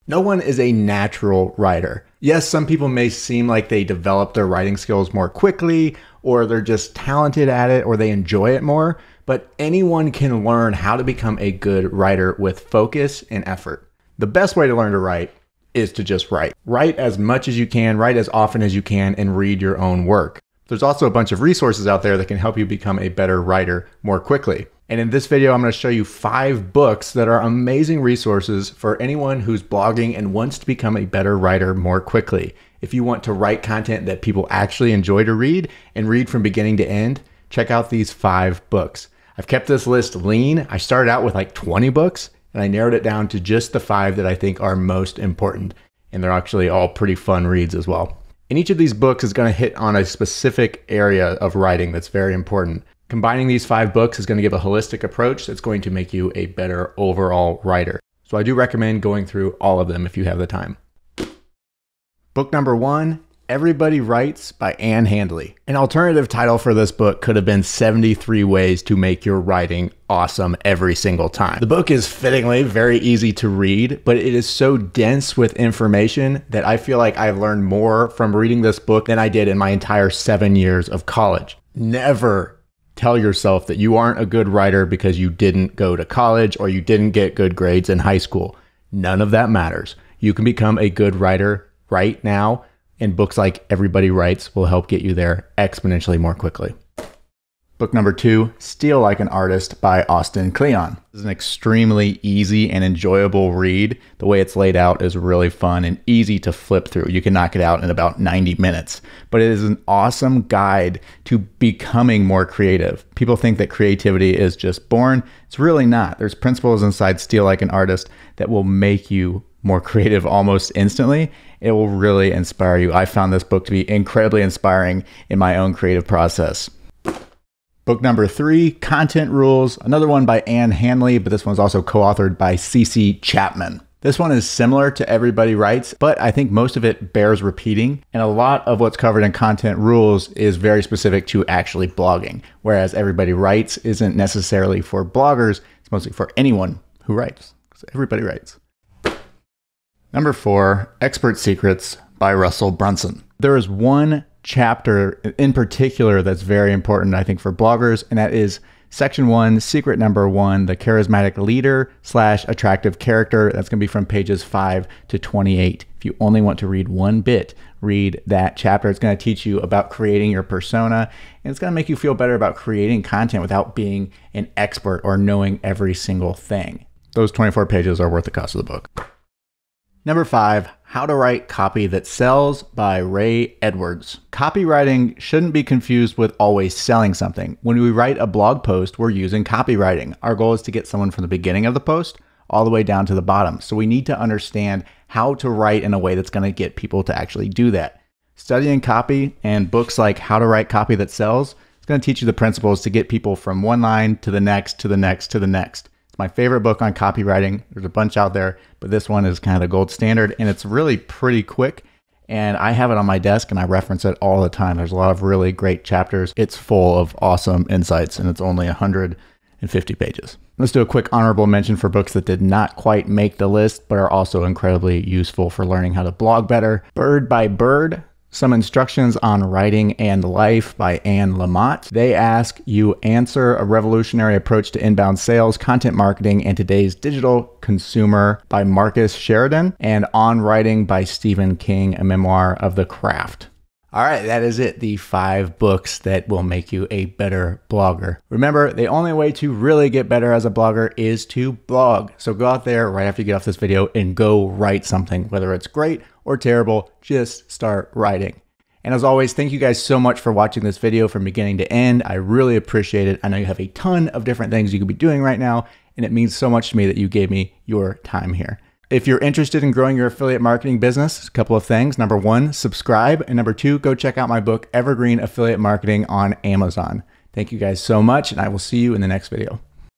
No one is a natural writer. Yes, some people may seem like they develop their writing skills more quickly, or they're just talented at it, or they enjoy it more, but anyone can learn how to become a good writer with focus and effort. The best way to learn to write is to just write. Write as much as you can, write as often as you can, and read your own work. There's also a bunch of resources out there that can help you become a better writer more quickly. And in this video, I'm going to show you 5 books that are amazing resources for anyone who's blogging and wants to become a better writer more quickly. If you want to write content that people actually enjoy to read and read from beginning to end, check out these 5 books. I've kept this list lean. I started out with like 20 books and I narrowed it down to just the 5 that I think are most important. And they're actually all pretty fun reads as well. And each of these books is going to hit on a specific area of writing that's very important. Combining these 5 books is going to give a holistic approach that's going to make you a better overall writer. So I do recommend going through all of them if you have the time. Book number 1, Everybody Writes by Handley. An alternative title for this book could have been 73 Ways to Make Your Writing Awesome Every Single Time. The book is fittingly very easy to read, but it is so dense with information that I feel like I've learned more from reading this book than I did in my entire 7 years of college. Never tell yourself that you aren't a good writer because you didn't go to college or you didn't get good grades in high school. None of that matters. You can become a good writer right now, and books like Everybody Writes will help get you there exponentially more quickly. Book number 2, Steal Like an Artist by Kleon. This is an extremely easy and enjoyable read. The way it's laid out is really fun and easy to flip through. You can knock it out in about 90 minutes, but it is an awesome guide to becoming more creative. People think that creativity is just born. It's really not. There's principles inside Steal Like an Artist that will make you more creative almost instantly. It will really inspire you. I found this book to be incredibly inspiring in my own creative process. Book number 3, Content Rules, another one by Handley, but this one's also co-authored by C.C. Chapman. This one is similar to Everybody Writes, but I think most of it bears repeating, and a lot of what's covered in Content Rules is very specific to actually blogging, whereas Everybody Writes isn't necessarily for bloggers, it's mostly for anyone who writes, because everybody writes. Number 4, Expert Secrets by Russell Brunson. There is one chapter in particular that's very important, I think, for bloggers, and that is Section 1, Secret Number 1, the charismatic leader / attractive character. That's going to be from pages 5 to 28. If you only want to read one bit, read that chapter. It's going to teach you about creating your persona, and it's going to make you feel better about creating content without being an expert or knowing every single thing. Those 24 pages are worth the cost of the book. Number 5, How to Write Copy That Sells by Ray Edwards. Copywriting shouldn't be confused with always selling something. When we write a blog post, we're using copywriting. Our goal is to get someone from the beginning of the post all the way down to the bottom. So we need to understand how to write in a way that's going to get people to actually do that. Studying copy and books like How to Write Copy That Sells is going to teach you the principles to get people from one line to the next, to the next, to the next. It's my favorite book on copywriting. There's a bunch out there, but this one is kind of the gold standard, and it's really pretty quick. And I have it on my desk and I reference it all the time. There's a lot of really great chapters. It's full of awesome insights, and it's only 150 pages. Let's do a quick honorable mention for books that did not quite make the list, but are also incredibly useful for learning how to blog better. Bird by Bird, Some Instructions on Writing and Life by Anne Lamott. They ask you answer a revolutionary approach to inbound sales, content marketing, and today's digital consumer by Marcus Sheridan, and On Writing by Stephen King, a memoir of the craft. All right, that is it. The 5 books that will make you a better blogger. Remember, the only way to really get better as a blogger is to blog. So go out there right after you get off this video and go write something, whether it's great or terrible, just start writing. And as always, thank you guys so much for watching this video from beginning to end. I really appreciate it. I know you have a ton of different things you could be doing right now, and it means so much to me that you gave me your time here. If you're interested in growing your affiliate marketing business, a couple of things. Number 1, subscribe. And number 2, go check out my book, Evergreen Affiliate Marketing, on Amazon. Thank you guys so much, and I will see you in the next video.